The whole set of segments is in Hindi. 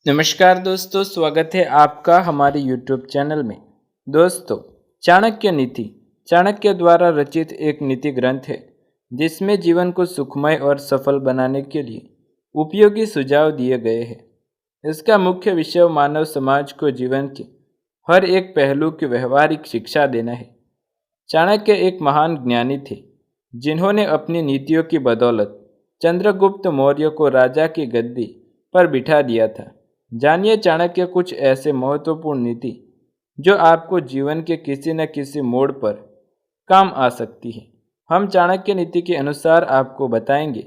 नमस्कार दोस्तों, स्वागत है आपका हमारे YouTube चैनल में। दोस्तों, चाणक्य नीति चाणक्य द्वारा रचित एक नीति ग्रंथ है जिसमें जीवन को सुखमय और सफल बनाने के लिए उपयोगी सुझाव दिए गए हैं। इसका मुख्य विषय मानव समाज को जीवन के हर एक पहलू की व्यवहारिक शिक्षा देना है। चाणक्य एक महान ज्ञानी थे जिन्होंने अपनी नीतियों की बदौलत चंद्रगुप्त मौर्य को राजा की गद्दी पर बिठा दिया था। जानिए चाणक्य कुछ ऐसे महत्वपूर्ण नीति जो आपको जीवन के किसी न किसी मोड़ पर काम आ सकती है। हम चाणक्य नीति के अनुसार आपको बताएंगे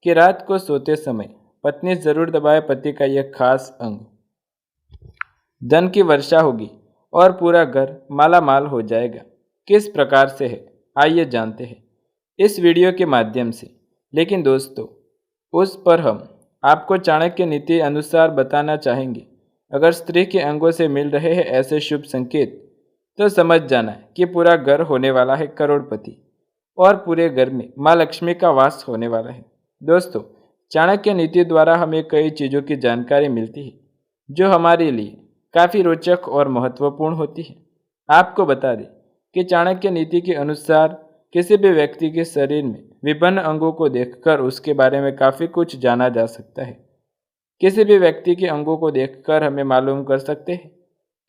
कि रात को सोते समय पत्नी जरूर दबाए पति का यह खास अंग, धन की वर्षा होगी और पूरा घर माला माल हो जाएगा। किस प्रकार से है, आइए जानते हैं इस वीडियो के माध्यम से। लेकिन दोस्तों, उस पर हम आपको चाणक्य नीति अनुसार बताना चाहेंगे। अगर स्त्री के अंगों से मिल रहे हैं ऐसे शुभ संकेत तो समझ जाना कि पूरा घर होने वाला है करोड़पति और पूरे घर में माँ लक्ष्मी का वास होने वाला है। दोस्तों, चाणक्य नीति द्वारा हमें कई चीज़ों की जानकारी मिलती है जो हमारे लिए काफ़ी रोचक और महत्वपूर्ण होती है। आपको बता दें कि चाणक्य नीति के अनुसार किसी भी व्यक्ति के शरीर में विभिन्न अंगों को देखकर उसके बारे में काफ़ी कुछ जाना जा सकता है। किसी भी व्यक्ति के अंगों को देखकर हमें मालूम कर सकते हैं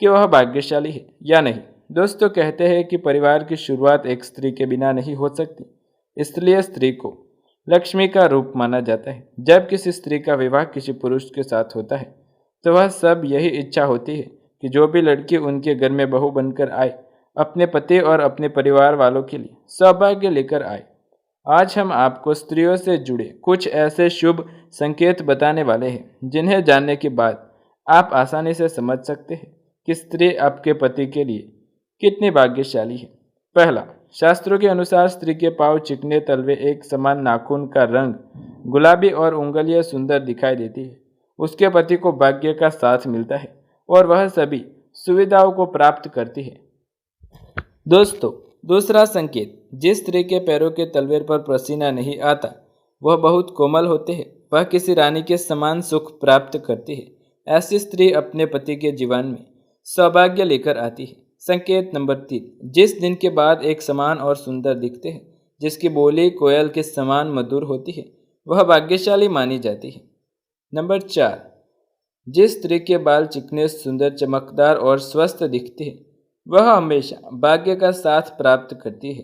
कि वह भाग्यशाली है या नहीं। दोस्तों, कहते हैं कि परिवार की शुरुआत एक स्त्री के बिना नहीं हो सकती, इसलिए स्त्री को लक्ष्मी का रूप माना जाता है। जब किसी स्त्री का विवाह किसी पुरुष के साथ होता है तो वह सब यही इच्छा होती है कि जो भी लड़की उनके घर में बहू बनकर आए अपने पति और अपने परिवार वालों के लिए सौभाग्य लेकर आए। आज हम आपको स्त्रियों से जुड़े कुछ ऐसे शुभ संकेत बताने वाले हैं जिन्हें जानने के बाद आप आसानी से समझ सकते हैं कि स्त्री आपके पति के लिए कितनी भाग्यशाली है। पहला, शास्त्रों के अनुसार स्त्री के पांव चिकने, तलवे एक समान, नाखून का रंग गुलाबी और उंगलियां सुंदर दिखाई देती है। उसके पति को भाग्य का साथ मिलता है और वह सभी सुविधाओं को प्राप्त करती है। दोस्तों, दूसरा संकेत, जिस स्त्री के पैरों के तलवे पर पसीना नहीं आता वह बहुत कोमल होते हैं। वह किसी रानी के समान सुख प्राप्त करती है। ऐसी स्त्री अपने पति के जीवन में सौभाग्य लेकर आती है। संकेत नंबर 3, जिस दिन के बाद एक समान और सुंदर दिखते हैं, जिसकी बोली कोयल के समान मधुर होती है, वह भाग्यशाली मानी जाती है। नंबर 4, जिस स्त्री के बाल चिकने, सुंदर, चमकदार और स्वस्थ दिखते हैं, वह हमेशा भाग्य का साथ प्राप्त करती है।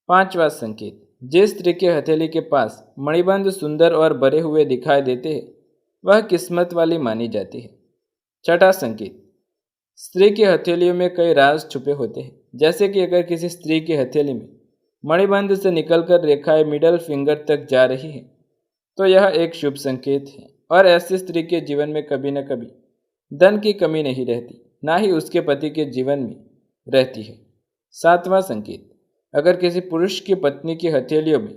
पांचवा संकेत, जिस स्त्री के हथेली के पास मणिबंध सुंदर और भरे हुए दिखाई देते हैं, वह किस्मत वाली मानी जाती है। छठा संकेत, स्त्री की हथेलियों में कई राज छुपे होते हैं। जैसे कि अगर किसी स्त्री की हथेली में मणिबंध से निकलकर रेखाएं मिडल फिंगर तक जा रही है तो यह एक शुभ संकेत है और ऐसी स्त्री के जीवन में कभी न कभी धन की कमी नहीं रहती, ना ही उसके पति के जीवन में रहती है। सातवां संकेत, अगर किसी पुरुष की पत्नी की हथेलियों में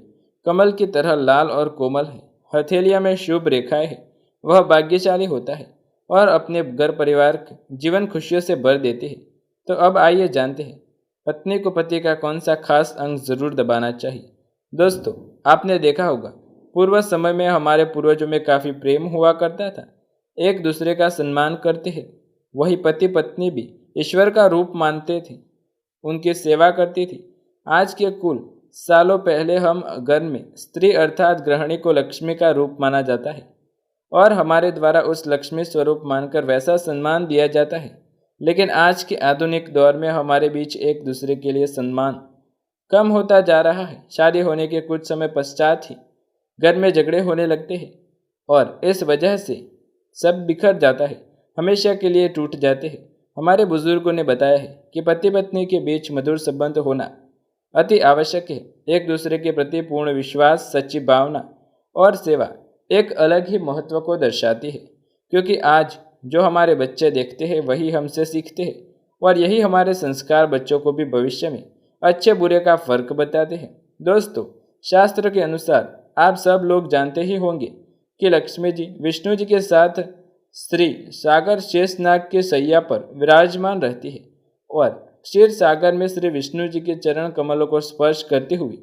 कमल की तरह लाल और कोमल है, हथेलियां में शुभ रेखाएं है, वह भाग्यशाली होता है और अपने घर परिवार का जीवन खुशियों से भर देते हैं। तो अब आइए जानते हैं पत्नी को पति का कौन सा खास अंग जरूर दबाना चाहिए। दोस्तों, आपने देखा होगा पूर्व समय में हमारे पूर्वजों में काफ़ी प्रेम हुआ करता था, एक दूसरे का सम्मान करते हैं। वही पति पत्नी भी ईश्वर का रूप मानते थे, उनकी सेवा करती थी। आज के कुल सालों पहले हम घर में स्त्री अर्थात गृहिणी को लक्ष्मी का रूप माना जाता है और हमारे द्वारा उस लक्ष्मी स्वरूप मानकर वैसा सम्मान दिया जाता है। लेकिन आज के आधुनिक दौर में हमारे बीच एक दूसरे के लिए सम्मान कम होता जा रहा है। शादी होने के कुछ समय पश्चात ही घर में झगड़े होने लगते हैं और इस वजह से सब बिखर जाता है, हमेशा के लिए टूट जाते हैं। हमारे बुजुर्गों ने बताया है कि पति पत्नी के बीच मधुर संबंध होना अति आवश्यक है। एक दूसरे के प्रति पूर्ण विश्वास, सच्ची भावना और सेवा एक अलग ही महत्व को दर्शाती है, क्योंकि आज जो हमारे बच्चे देखते हैं वही हमसे सीखते हैं और यही हमारे संस्कार बच्चों को भी भविष्य में अच्छे बुरे का फर्क बताते हैं। दोस्तों, शास्त्र के अनुसार आप सब लोग जानते ही होंगे कि लक्ष्मी जी विष्णु जी के साथ स्त्री सागर शेषनाग के सैया पर विराजमान रहती है और क्षीर सागर में श्री विष्णु जी के चरण कमलों को स्पर्श करती हुई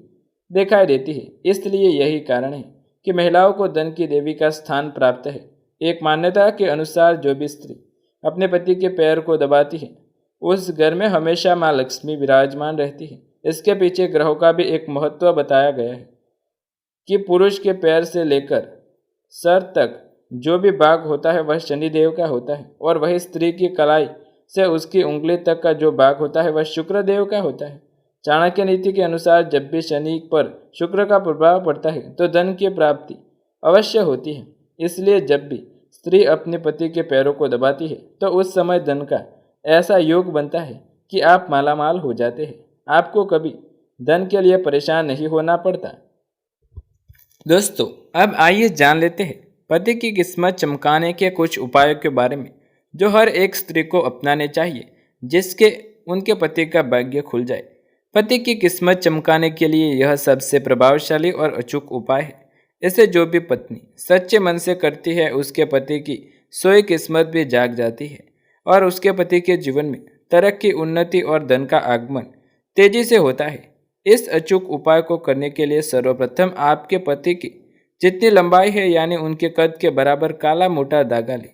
दिखाई देती है। इसलिए यही कारण है कि महिलाओं को धन की देवी का स्थान प्राप्त है। एक मान्यता के अनुसार जो भी स्त्री अपने पति के पैर को दबाती है उस घर में हमेशा माँ लक्ष्मी विराजमान रहती है। इसके पीछे ग्रहों का भी एक महत्व बताया गया है कि पुरुष के पैर से लेकर सर तक जो भी भाग होता है वह शनिदेव का होता है और वही स्त्री की कलाई से उसकी उंगली तक का जो भाग होता है वह शुक्र देव का होता है। चाणक्य नीति के अनुसार जब भी शनि पर शुक्र का प्रभाव पड़ता है तो धन की प्राप्ति अवश्य होती है। इसलिए जब भी स्त्री अपने पति के पैरों को दबाती है तो उस समय धन का ऐसा योग बनता है कि आप मालामाल हो जाते हैं। आपको कभी धन के लिए परेशान नहीं होना पड़ता। दोस्तों, अब आइए जान लेते हैं पति की किस्मत चमकाने के कुछ उपायों के बारे में जो हर एक स्त्री को अपनाने चाहिए जिसके उनके पति का भाग्य खुल जाए। पति की किस्मत चमकाने के लिए यह सबसे प्रभावशाली और अचूक उपाय है। इसे जो भी पत्नी सच्चे मन से करती है उसके पति की सोई किस्मत भी जाग जाती है और उसके पति के जीवन में तरक्की, उन्नति और धन का आगमन तेजी से होता है। इस अचूक उपाय को करने के लिए सर्वप्रथम आपके पति की जितनी लंबाई है यानी उनके कद के बराबर काला मोटा धागा लें।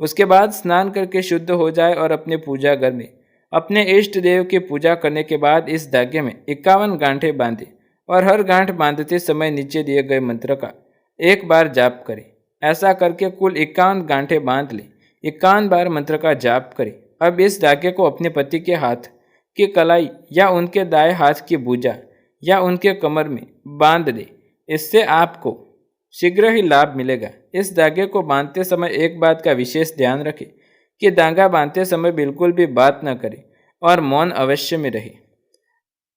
उसके बाद स्नान करके शुद्ध हो जाए और अपने पूजा घर में अपने इष्ट देव की पूजा करने के बाद इस धागे में 51 गांठें बांधें और हर गांठ बांधते समय नीचे दिए गए मंत्र का एक बार जाप करें। ऐसा करके कुल 51 गांठें बांध लें। 51 बार मंत्र का जाप करें। अब इस धागे को अपने पति के हाथ की कलाई या उनके दाएं हाथ की भुजा या उनके कमर में बांध दें। इससे आपको शीघ्र ही लाभ मिलेगा। इस धागे को बांधते समय एक बात का विशेष ध्यान रखें कि धागा बांधते समय बिल्कुल भी बात न करें और मौन अवश्य में रहे।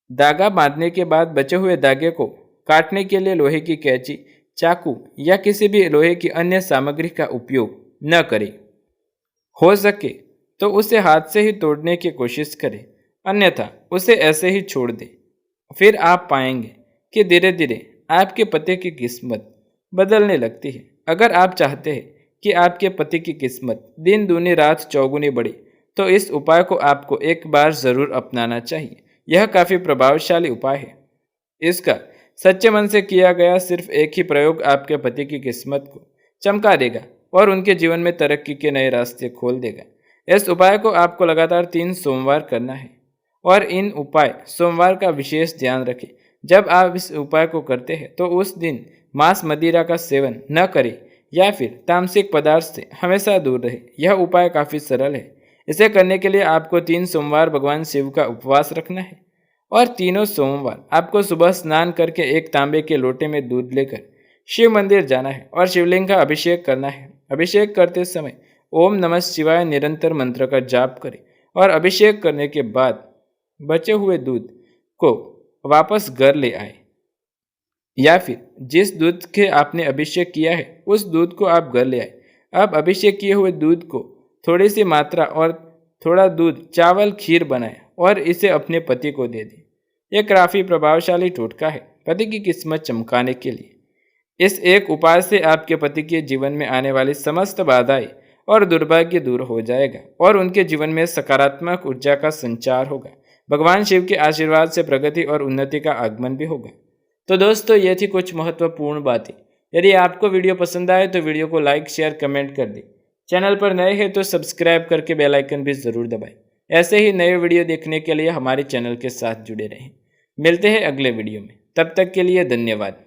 धागा बांधने के बाद बचे हुए धागे को काटने के लिए लोहे की कैंची, चाकू या किसी भी लोहे की अन्य सामग्री का उपयोग न करें। हो सके तो उसे हाथ से ही तोड़ने की कोशिश करें, अन्यथा उसे ऐसे ही छोड़ दें। फिर आप पाएंगे कि धीरे धीरे आपके पति की किस्मत बदलने लगती है। अगर आप चाहते हैं कि आपके पति की किस्मत दिन दूनी रात चौगुनी बढ़े तो इस उपाय को आपको एक बार ज़रूर अपनाना चाहिए। यह काफ़ी प्रभावशाली उपाय है। इसका सच्चे मन से किया गया सिर्फ एक ही प्रयोग आपके पति की किस्मत को चमका देगा और उनके जीवन में तरक्की के नए रास्ते खोल देगा। इस उपाय को आपको लगातार 3 सोमवार करना है और इन उपाय सोमवार का विशेष ध्यान रखें। जब आप इस उपाय को करते हैं तो उस दिन मांस मदिरा का सेवन न करें या फिर तामसिक पदार्थ से हमेशा दूर रहे। यह उपाय काफ़ी सरल है। इसे करने के लिए आपको 3 सोमवार भगवान शिव का उपवास रखना है और तीनों सोमवार आपको सुबह स्नान करके एक तांबे के लोटे में दूध लेकर शिव मंदिर जाना है और शिवलिंग का अभिषेक करना है। अभिषेक करते समय ओम नमः शिवाय निरंतर मंत्र का जाप करें और अभिषेक करने के बाद बचे हुए दूध को वापस घर ले आए या फिर जिस दूध के आपने अभिषेक किया है उस दूध को आप घर ले आए। अब अभिषेक किए हुए दूध को थोड़ी सी मात्रा और थोड़ा दूध चावल खीर बनाएं और इसे अपने पति को दे दें। यह काफ़ी प्रभावशाली टोटका है पति की किस्मत चमकाने के लिए। इस एक उपाय से आपके पति के जीवन में आने वाली समस्त बाधाएं और दुर्भाग्य दूर हो जाएगा और उनके जीवन में सकारात्मक ऊर्जा का संचार होगा। भगवान शिव के आशीर्वाद से प्रगति और उन्नति का आगमन भी होगा। तो दोस्तों, ये थी कुछ महत्वपूर्ण बातें। यदि आपको वीडियो पसंद आए तो वीडियो को लाइक, शेयर, कमेंट कर दें। चैनल पर नए हैं तो सब्सक्राइब करके बेल आइकन भी ज़रूर दबाएं। ऐसे ही नए वीडियो देखने के लिए हमारे चैनल के साथ जुड़े रहें। मिलते हैं अगले वीडियो में, तब तक के लिए धन्यवाद।